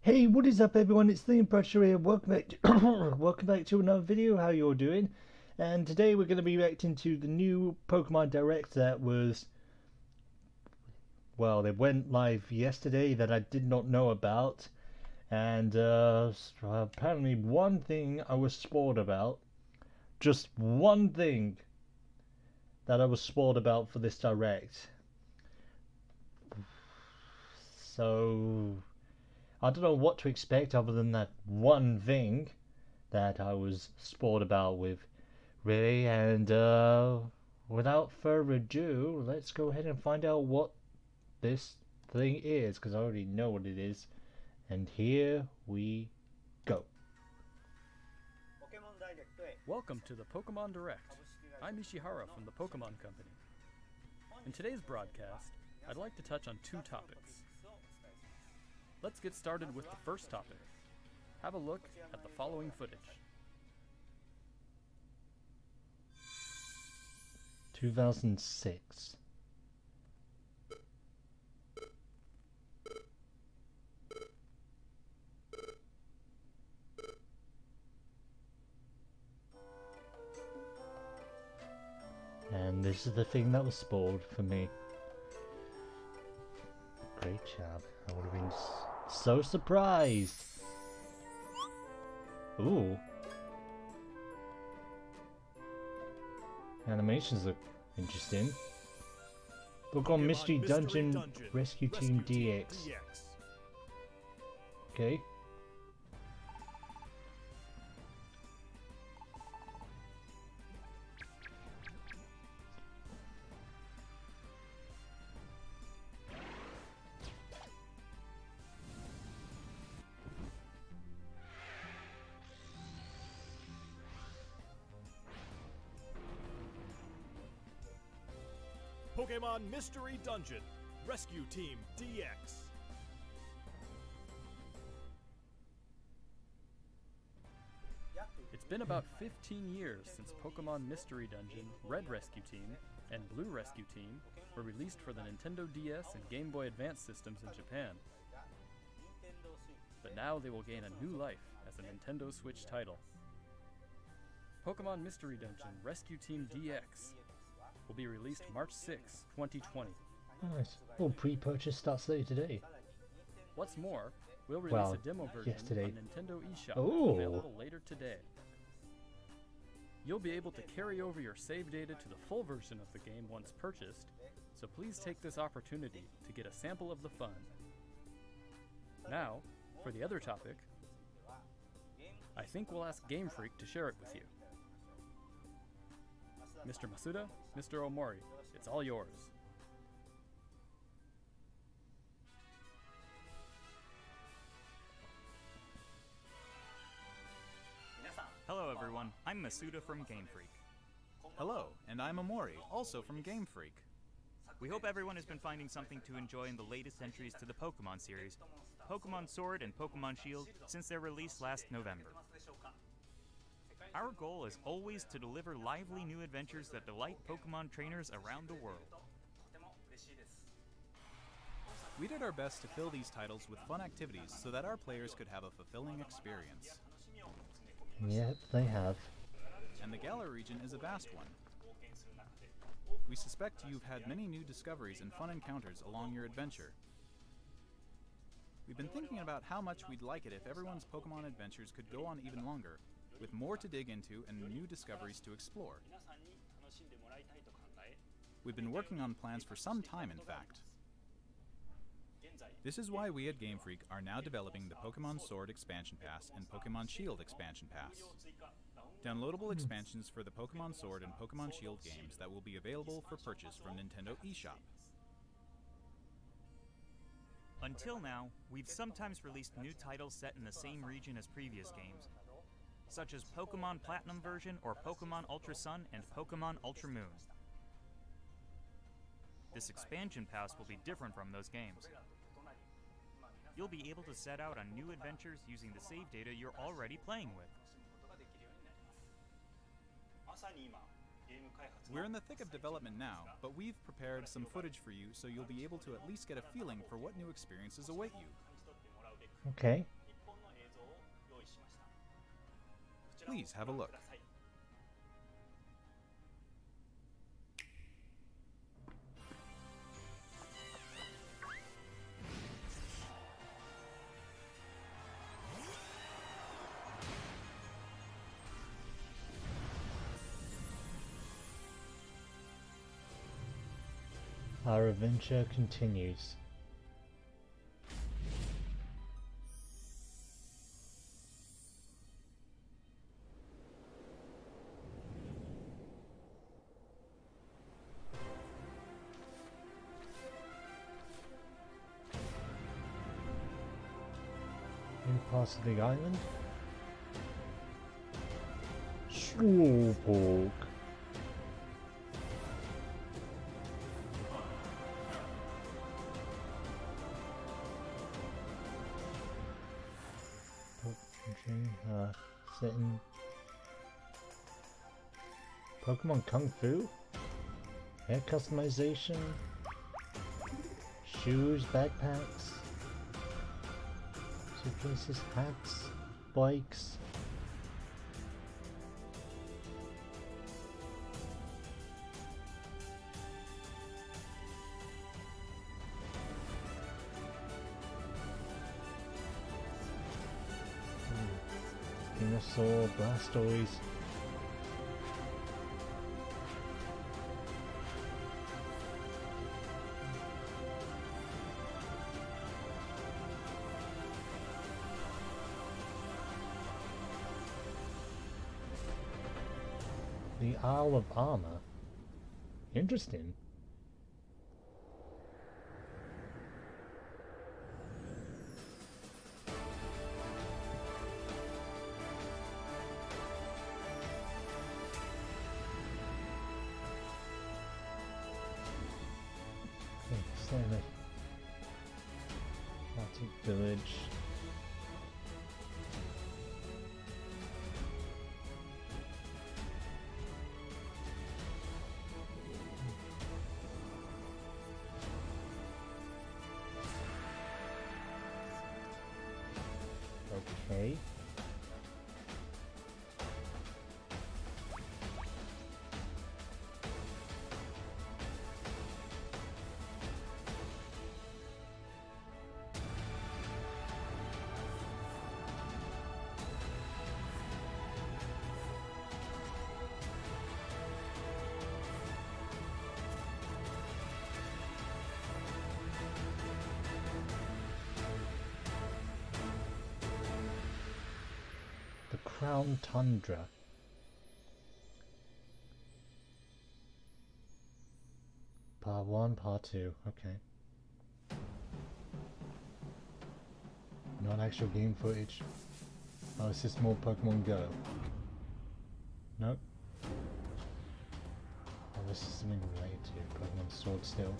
Hey, what is up everyone? It's Liam Bradshaw here. Welcome back to welcome back to another video. How you're doing? And today we're going to be reacting to the new Pokemon Direct that was, well, they went live yesterday that I did not know about. And apparently one thing I was spoiled about, just one thing that I was spoiled about for this Direct. So I don't know what to expect other than that one thing that I was spoiled about with, really. And without further ado, let's go ahead and find out what this thing is, because I already know what it is. And here we go. Welcome to the Pokemon Direct. I'm Ishihara from the Pokemon Company. In today's broadcast, I'd like to touch on two topics. Let's get started with the first topic. Have a look at the following footage. 2006. And this is the thing that was spoiled for me. Great job. I would have been so surprised. Ooh. Animations look interesting. Pokemon Mystery Dungeon Rescue Team DX. Okay. Pokemon Mystery Dungeon Rescue Team DX. It's been about 15 years since Pokemon Mystery Dungeon Red Rescue Team and Blue Rescue Team were released for the Nintendo DS and Game Boy Advance systems in Japan. But now they will gain a new life as a Nintendo Switch title. Pokemon Mystery Dungeon Rescue Team DX will be released March 6, 2020. Nice. Oh, pre-purchase starts later today. What's more, we'll release a demo version yesterday. on Nintendo eShop Oh. available later today. You'll be able to carry over your save data to the full version of the game once purchased, so please take this opportunity to get a sample of the fun. Now, for the other topic, I think we'll ask Game Freak to share it with you. Mr. Masuda, Mr. Omori, it's all yours. Hello everyone, I'm Masuda from Game Freak. Hello, and I'm Omori, also from Game Freak. We hope everyone has been finding something to enjoy in the latest entries to the Pokemon series, Pokemon Sword and Pokemon Shield, since their release last November. Our goal is always to deliver lively new adventures that delight Pokemon trainers around the world. We did our best to fill these titles with fun activities so that our players could have a fulfilling experience. Yep, they have. And the Galar region is a vast one. We suspect you've had many new discoveries and fun encounters along your adventure. We've been thinking about how much we'd like it if everyone's Pokemon adventures could go on even longer, with more to dig into and new discoveries to explore. We've been working on plans for some time, in fact. This is why we at Game Freak are now developing the Pokemon Sword Expansion Pass and Pokemon Shield Expansion Pass. Downloadable expansions for the Pokemon Sword and Pokemon Shield games that will be available for purchase from Nintendo eShop. Until now, we've sometimes released new titles set in the same region as previous games, such as Pokemon Platinum version or Pokemon Ultra Sun and Pokemon Ultra Moon. This expansion pass will be different from those games. You'll be able to set out on new adventures using the save data you're already playing with. We're in the thick of development now, but we've prepared some footage for you so you'll be able to at least get a feeling for what new experiences await you. Okay. Please have a look. Our adventure continues. New parts of the island. Slowpoke. Set in Pokemon Kung Fu? Hair customization? Shoes, backpacks? Suitcases, hats, bikes? Dinosaur, Blastoise. The Isle of Armor. Interesting. Okay, Arctic Village. Okay. The Crown Tundra. Part 1, Part 2, okay. Not actual game footage. Oh, it's just more Pokemon Go. Nope. Oh, this is something related to Pokemon Sword still.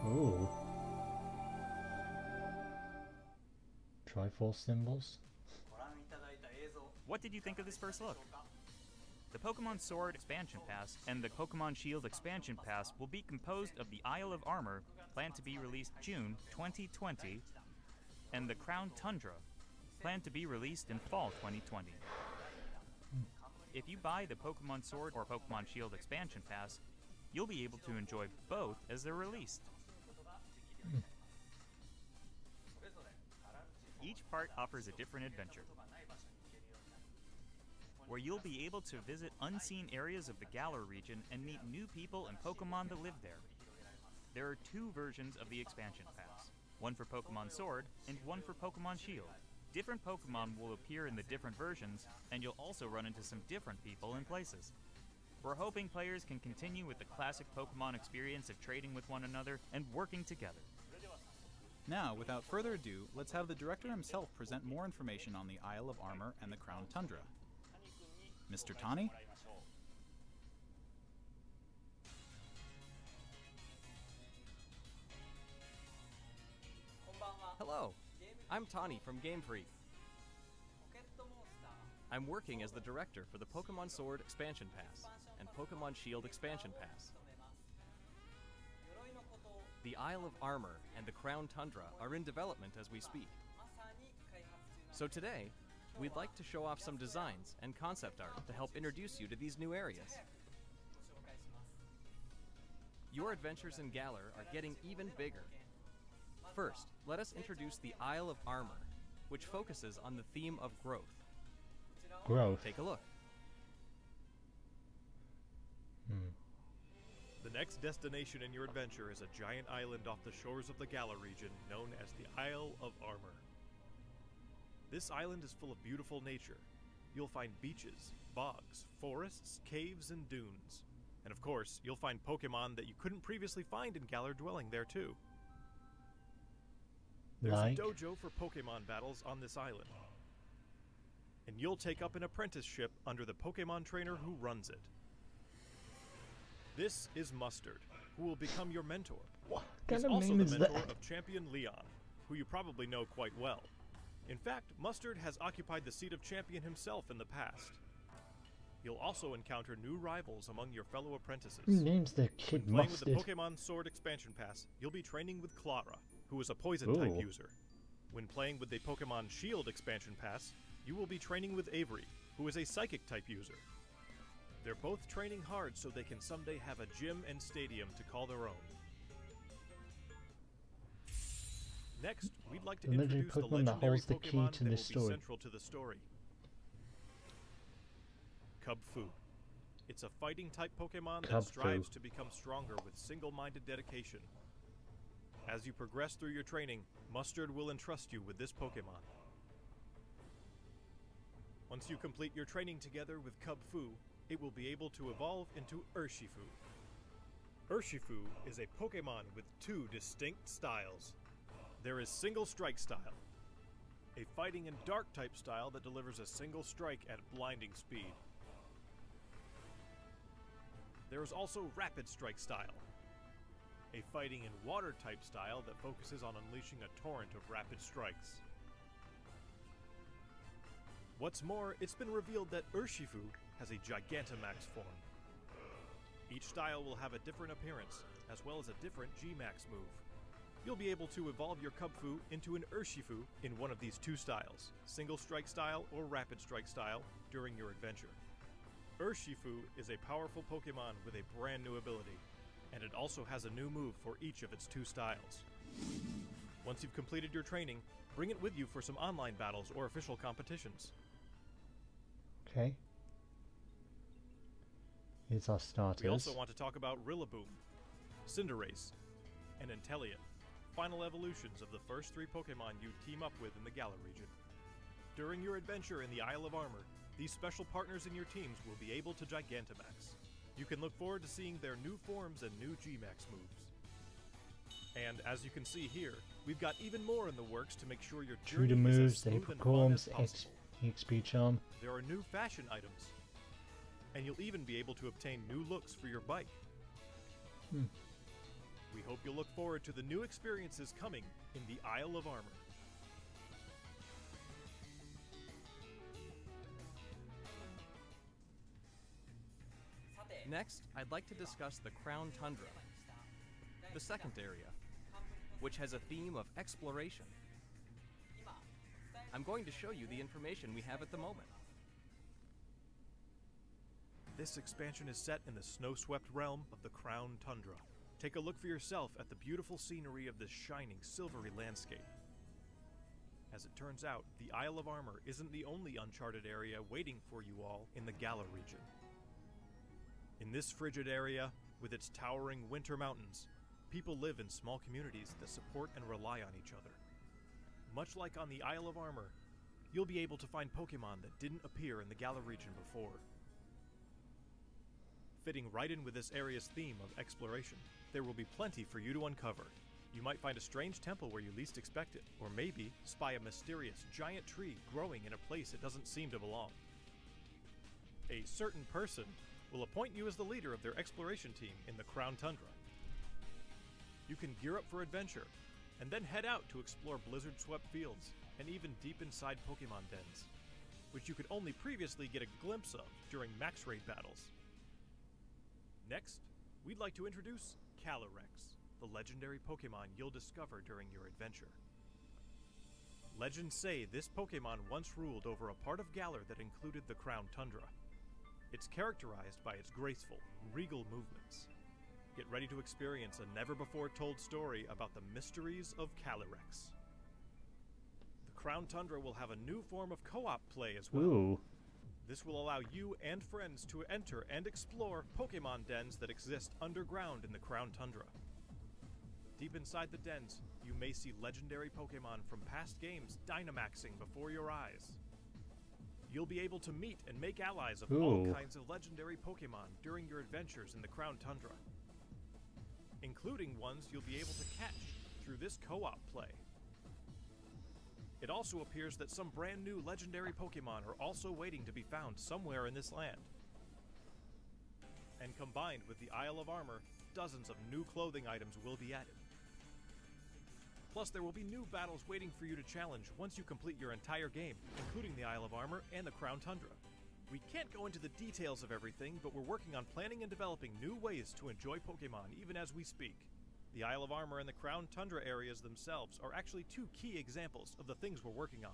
Ooh. Triforce symbols? What did you think of this first look? The Pokemon Sword Expansion Pass and the Pokemon Shield Expansion Pass will be composed of the Isle of Armor, planned to be released June 2020, and the Crown Tundra, planned to be released in fall 2020. If you buy the Pokemon Sword or Pokemon Shield Expansion Pass, you'll be able to enjoy both as they're released. Each part offers a different adventure, where you'll be able to visit unseen areas of the Galar region and meet new people and Pokemon that live there. There are two versions of the Expansion Pass, one for Pokemon Sword and one for Pokemon Shield. Different Pokemon will appear in the different versions, and you'll also run into some different people and places. We're hoping players can continue with the classic Pokemon experience of trading with one another and working together. Now, without further ado, let's have the director himself present more information on the Isle of Armor and the Crown Tundra. Mr. Tani? I'm Tani from Game Freak. I'm working as the director for the Pokemon Sword Expansion Pass and Pokemon Shield Expansion Pass. The Isle of Armor and the Crown Tundra are in development as we speak. So today, we'd like to show off some designs and concept art to help introduce you to these new areas. Your adventures in Galar are getting even bigger. First, let us introduce the Isle of Armor, which focuses on the theme of growth. Growth. Take a look. The next destination in your adventure is a giant island off the shores of the Galar region known as the Isle of Armor. This island is full of beautiful nature. You'll find beaches, bogs, forests, caves, and dunes. And of course, you'll find Pokemon that you couldn't previously find in Galar dwelling there too. There's Like? a dojo for Pokemon battles on this island. And you'll take up an apprenticeship under the Pokemon trainer who runs it. This is Mustard, who will become your mentor. What He's kind of also name the is mentor that? of Champion Leon, who you probably know quite well. In fact, Mustard has occupied the seat of champion himself in the past. You'll also encounter new rivals among your fellow apprentices. Who names their kid When playing with Mustard? the Pokemon Sword Expansion Pass, you'll be training with Clara, who is a Poison-type Ooh. user. When playing with the Pokemon Shield Expansion Pass, you will be training with Avery, who is a Psychic-type user. They're both training hard so they can someday have a gym and stadium to call their own. Next, we'd like to The legendary introduce the Pokemon that legendary holds the key Pokemon to that the will story. be central to the story. Cubfu. It's a fighting-type Pokemon that Cubfu. strives to become stronger with single-minded dedication. As you progress through your training, Mustard will entrust you with this Pokemon. Once you complete your training together with Cubfu, it will be able to evolve into Urshifu. Urshifu is a Pokemon with two distinct styles. There is Single Strike style, a fighting and dark type style that delivers a single strike at blinding speed. There is also Rapid Strike style, a fighting and water type style that focuses on unleashing a torrent of rapid strikes. What's more, it's been revealed that Urshifu has a Gigantamax form. Each style will have a different appearance, as well as a different G-Max move. You'll be able to evolve your Cubfu into an Urshifu in one of these two styles, Single Strike style or Rapid Strike style, during your adventure. Urshifu is a powerful Pokemon with a brand new ability, and it also has a new move for each of its two styles. Once you've completed your training, bring it with you for some online battles or official competitions. Okay. Here's our starters. We also want to talk about Rillaboom, Cinderace, and Inteleon, final evolutions of the first three Pokemon you team up with in the Galar region. During your adventure in the Isle of Armor, these special partners in your teams will be able to Gigantamax. You can look forward to seeing their new forms and new G-Max moves. And as you can see here, we've got even more in the works to make sure your True journey to is as moves, smooth April and fun as Corms, possible. XP charm. There are new fashion items, and you'll even be able to obtain new looks for your bike. We hope you'll look forward to the new experiences coming in the Isle of Armor. Next, I'd like to discuss the Crown Tundra, the second area, which has a theme of exploration. I'm going to show you the information we have at the moment. This expansion is set in the snow-swept realm of the Crown Tundra. Take a look for yourself at the beautiful scenery of this shining, silvery landscape. As it turns out, the Isle of Armor isn't the only uncharted area waiting for you all in the Galar region. In this frigid area, with its towering winter mountains, people live in small communities that support and rely on each other. Much like on the Isle of Armor, you'll be able to find Pokemon that didn't appear in the Galar region before. Fitting right in with this area's theme of exploration, there will be plenty for you to uncover. You might find a strange temple where you least expect it, or maybe spy a mysterious giant tree growing in a place it doesn't seem to belong. A certain person will appoint you as the leader of their exploration team in the Crown Tundra. You can gear up for adventure, and then head out to explore blizzard-swept fields and even deep inside Pokemon dens, which you could only previously get a glimpse of during max raid battles. Next, we'd like to introduce Calyrex, the legendary Pokemon you'll discover during your adventure. Legends say this Pokemon once ruled over a part of Galar that included the Crown Tundra. It's characterized by its graceful, regal movements. Get ready to experience a never-before-told story about the mysteries of Calyrex. The Crown Tundra will have a new form of co-op play as well. Ooh. This will allow you and friends to enter and explore Pokemon dens that exist underground in the Crown Tundra. Deep inside the dens, you may see legendary Pokemon from past games Dynamaxing before your eyes. You'll be able to meet and make allies of all kinds of legendary Pokemon during your adventures in the Crown Tundra, including ones you'll be able to catch through this co-op play. It also appears that some brand new legendary Pokemon are also waiting to be found somewhere in this land. And combined with the Isle of Armor, dozens of new clothing items will be added. Plus, there will be new battles waiting for you to challenge once you complete your entire game, including the Isle of Armor and the Crown Tundra. We can't go into the details of everything, but we're working on planning and developing new ways to enjoy Pokemon even as we speak. The Isle of Armor and the Crown Tundra areas themselves are actually two key examples of the things we're working on.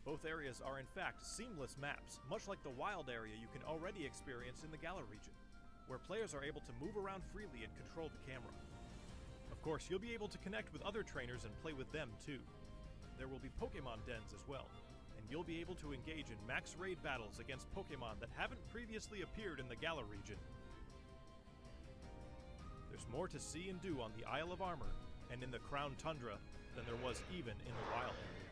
Both areas are in fact seamless maps, much like the wild area you can already experience in the Galar region, where players are able to move around freely and control the camera. Of course, you'll be able to connect with other trainers and play with them too. There will be Pokemon dens as well, and you'll be able to engage in max raid battles against Pokemon that haven't previously appeared in the Galar region. There's more to see and do on the Isle of Armor and in the Crown Tundra than there was even in the wild area.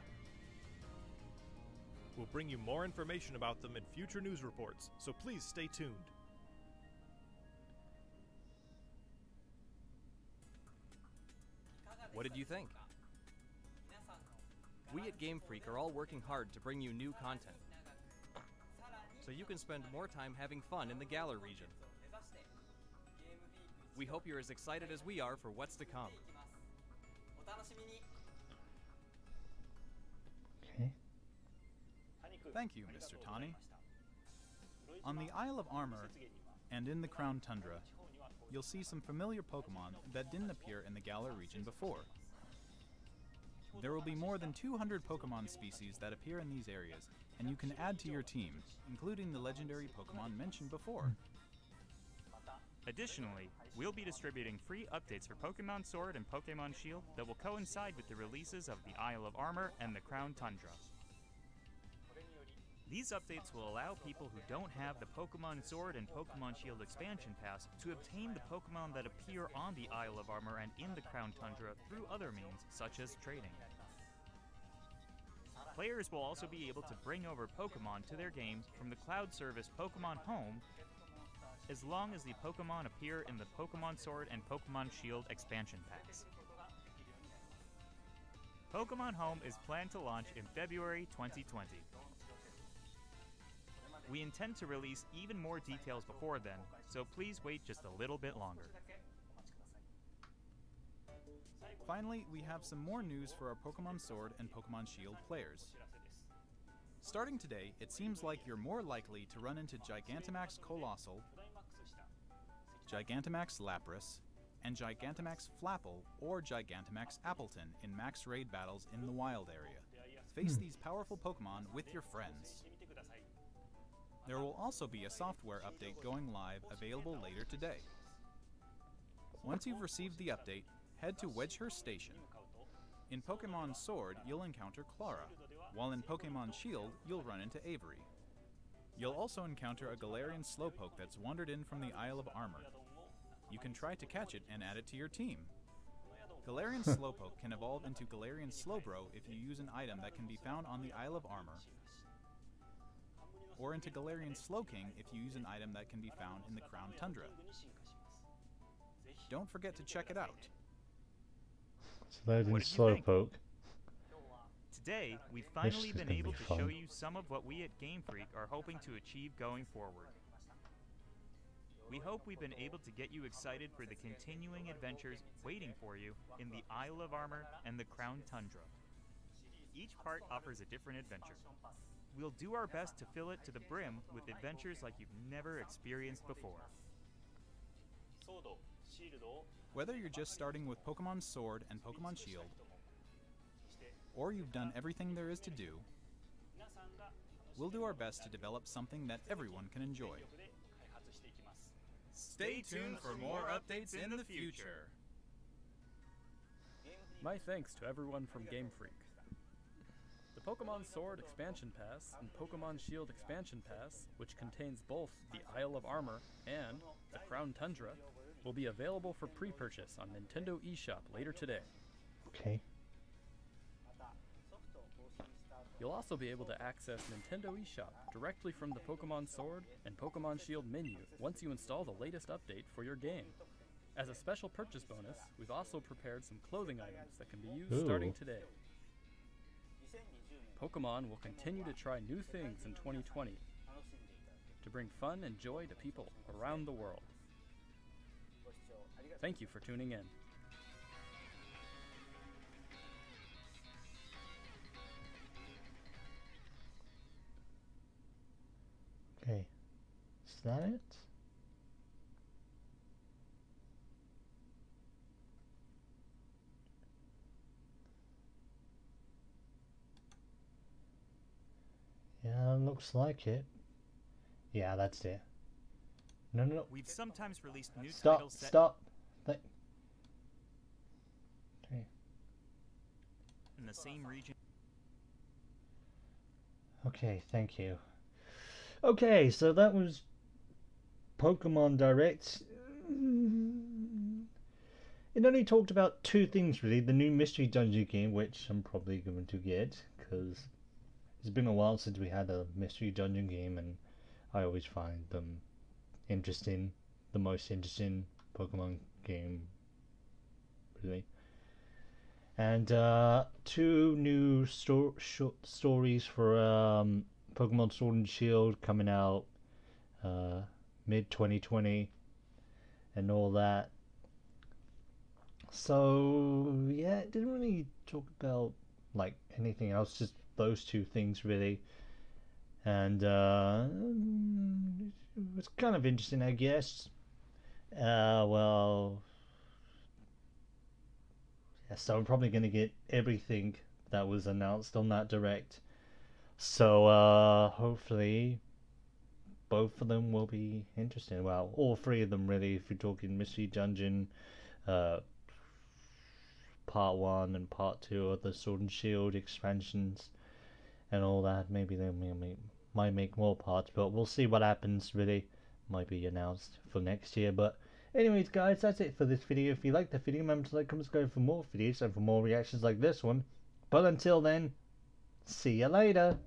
We'll bring you more information about them in future news reports, so please stay tuned. What did you think? We at Game Freak are all working hard to bring you new content, so you can spend more time having fun in the Galar region. We hope you're as excited as we are for what's to come. Okay. Thank you, Mr. Tani. On the Isle of Armor and in the Crown Tundra, you'll see some familiar Pokemon that didn't appear in the Galar region before. There will be more than 200 Pokemon species that appear in these areas, and you can add to your team, including the legendary Pokemon mentioned before. Additionally, we'll be distributing free updates for Pokemon Sword and Pokemon Shield that will coincide with the releases of the Isle of Armor and the Crown Tundra. These updates will allow people who don't have the Pokemon Sword and Pokemon Shield expansion pass to obtain the Pokemon that appear on the Isle of Armor and in the Crown Tundra through other means, such as trading. Players will also be able to bring over Pokemon to their games from the cloud service Pokemon Home, as long as the Pokemon appear in the Pokemon Sword and Pokemon Shield expansion packs. Pokemon Home is planned to launch in February 2020. We intend to release even more details before then, so please wait just a little bit longer. Finally, we have some more news for our Pokemon Sword and Pokemon Shield players. Starting today, it seems like you're more likely to run into Gigantamax Colossal, Gigantamax Lapras, and Gigantamax Flapple or Gigantamax Appleton in max raid battles in the wild area. Face these powerful Pokemon with your friends. There will also be a software update going live available later today. Once you've received the update, head to Wedgehurst Station. In Pokemon Sword, you'll encounter Clara, while in Pokemon Shield, you'll run into Avery. You'll also encounter a Galarian Slowpoke that's wandered in from the Isle of Armor. You can try to catch it and add it to your team. Galarian Slowpoke can evolve into Galarian Slowbro if you use an item that can be found on the Isle of Armor, or into Galarian Slowking if you use an item that can be found in the Crown Tundra. Don't forget to check it out. Slowed in What did you think? Slowpoke. Today, we've This finally is been gonna able be to fun. show you some of what we at Game Freak are hoping to achieve going forward. We hope we've been able to get you excited for the continuing adventures waiting for you in the Isle of Armor and the Crown Tundra. Each part offers a different adventure. We'll do our best to fill it to the brim with adventures like you've never experienced before. Whether you're just starting with Pokemon Sword and Pokemon Shield, or you've done everything there is to do, we'll do our best to develop something that everyone can enjoy. Stay tuned for more updates in the future. My thanks to everyone from Game Freak. The Pokemon Sword Expansion Pass and Pokemon Shield Expansion Pass, which contains both the Isle of Armor and the Crown Tundra, will be available for pre-purchase on Nintendo eShop later today. Okay. You'll also be able to access Nintendo eShop directly from the Pokemon Sword and Pokemon Shield menu once you install the latest update for your game. As a special purchase bonus, we've also prepared some clothing items that can be used starting today. Pokemon will continue to try new things in 2020 to bring fun and joy to people around the world. Thank you for tuning in. Okay. Is that it? Yeah, looks like it. Yeah, that's it. No, no, no. We've sometimes released new Stop, titles set stop. Okay. in the same region. Okay, thank you. Okay, so that was Pokemon Direct. It only talked about two things really. The new Mystery Dungeon game, which I'm probably going to get, because it's been a while since we had a Mystery Dungeon game, and I always find them interesting. The most interesting Pokemon game, really. And two new short stories for Pokemon Sword and Shield coming out mid-2020 and all that. So yeah, it didn't really talk about like anything else, just those two things really. And it was kind of interesting, I guess. Well, yeah, so I'm probably going to get everything that was announced on that direct. So hopefully both of them will be interesting. Well, all three of them really, if you're talking Mystery Dungeon, Part 1 and Part 2 of the Sword and Shield expansions and all that. Maybe they might make more parts, but we'll see what happens really. Might be announced for next year. But anyways guys, that's it for this video. If you liked the video, remember to like, comment, subscribe for more videos and for more reactions like this one. But until then, see you later.